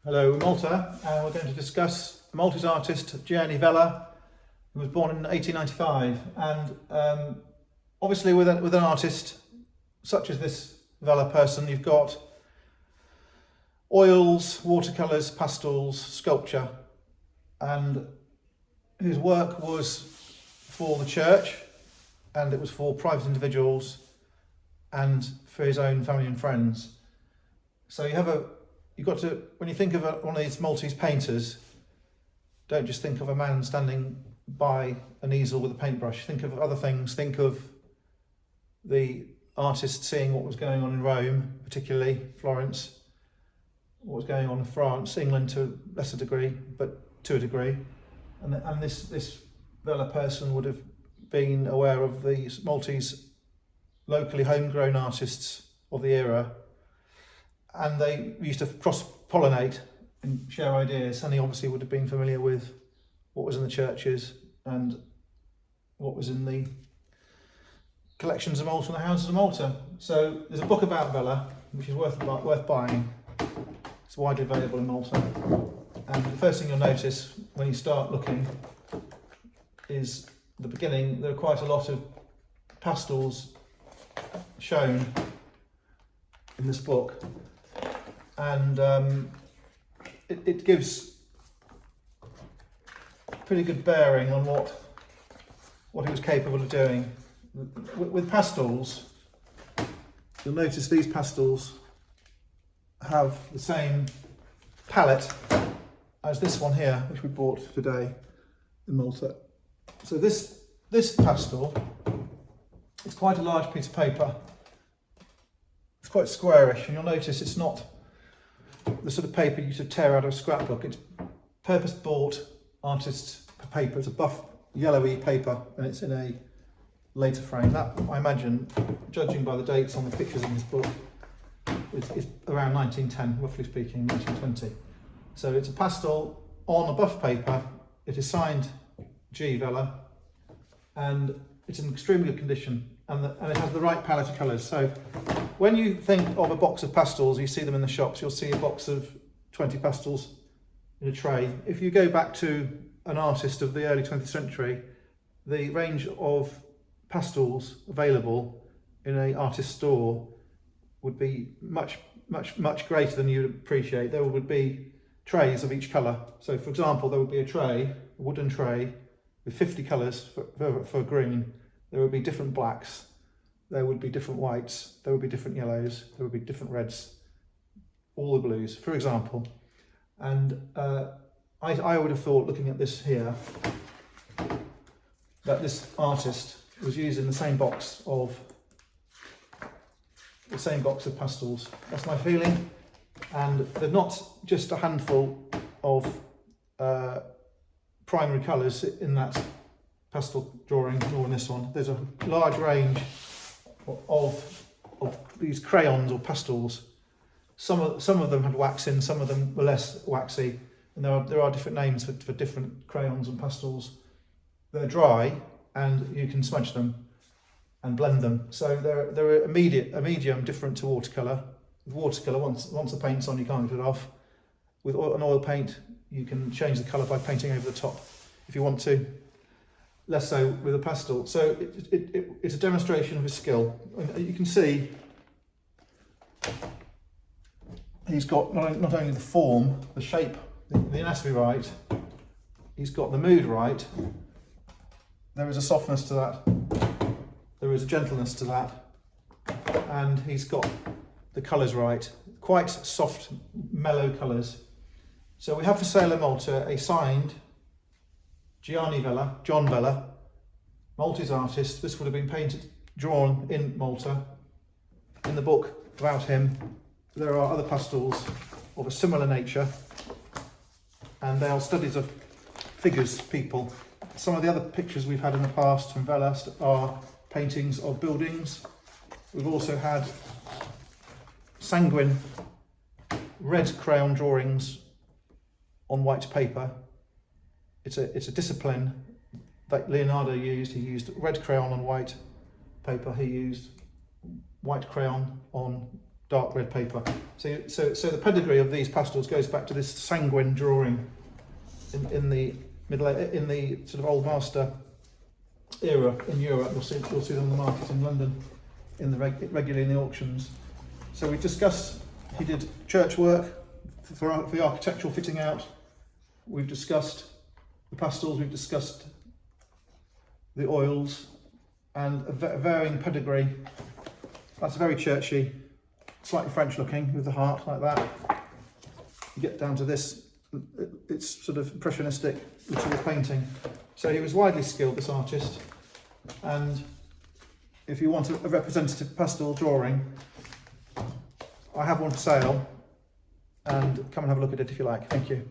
Hello, Malta, and we're going to discuss Maltese artist Gianni Vella, who was born in 1895. And obviously, with an artist such as this Vella person, you've got oils, watercolours, pastels, sculpture, and his work was for the church, and it was for private individuals, and for his own family and friends. So you've got to, when you think of one of these Maltese painters, don't just think of a man standing by an easel with a paintbrush. Think of other things. Think of the artist seeing what was going on in Rome, particularly Florence, what was going on in France, England to a lesser degree, but to a degree. And this Vella person would have been aware of the Maltese locally homegrown artists of the era, and they used to cross-pollinate and share ideas, and he obviously would have been familiar with what was in the churches and what was in the collections of Malta and the houses of Malta. So there's a book about Vella which is worth buying. It's widely available in Malta, and the first thing you'll notice when you start looking is at the beginning there are quite a lot of pastels shown in this book, and it gives pretty good bearing on what he was capable of doing. With pastels, you'll notice these pastels have the same palette as this one here, which we bought today in Malta. So this pastel, it's quite a large piece of paper. It's quite squarish, and you'll notice it's not the sort of paper you should tear out of a scrapbook. It's purpose-bought artist's paper. It's a buff, yellowy paper, and it's in a later frame. That, I imagine, judging by the dates on the pictures in this book, is around 1910, roughly speaking, 1920. So it's a pastel on a buff paper. It is signed G. Vella, and it's in extremely good condition, and it has the right palette of colours. So when you think of a box of pastels, you see them in the shops, you'll see a box of 20 pastels in a tray. If you go back to an artist of the early 20th century, the range of pastels available in an artist store would be much greater than you'd appreciate. There would be trays of each colour. So for example, there would be a wooden tray with 50 colours for green. There would be different blacks, there would be different whites, there would be different yellows, there would be different reds, all the blues, for example. And I would have thought, looking at this here, that this artist was using the same box of pastels. That's my feeling. And they're not just a handful of primary colours in that pastel drawing, nor in this one. There's a large range of these crayons or pastels. Some of them had wax in, some of them were less waxy, and there are different names for different crayons and pastels. They're dry, and you can smudge them and blend them. So they're a medium different to watercolour. With watercolour, once the paint's on, you can't get it off. With an oil paint, you can change the colour by painting over the top if you want to. Less so with a pastel. So it's a demonstration of his skill. You can see he's got not only the form, the shape, the anatomy right, he's got the mood right. There is a softness to that, there is a gentleness to that, and he's got the colours right. Quite soft, mellow colours. So we have for sale in Malta a signed Gianni Vella, John Vella, Maltese artist. This would have been drawn in Malta. In the book about him, there are other pastels of a similar nature, and they are studies of figures, people. Some of the other pictures we've had in the past from Vella are paintings of buildings. We've also had sanguine red crayon drawings on white paper. It's a discipline that Leonardo used. He used red crayon on white paper. He used white crayon on dark red paper. So the pedigree of these pastels goes back to this sanguine drawing in the sort of Old Master era in Europe. You'll see them on the market in London, regularly in the auctions. So we discussed, he did church work for the architectural fitting out. We've discussed the pastels, we've discussed the oils, and a varying pedigree. That's very churchy, slightly French looking with the heart like that. You get down to this, it's sort of impressionistic literal painting. So he was widely skilled, this artist, and if you want a representative pastel drawing, I have one for sale, and come and have a look at it if you like. Thank you.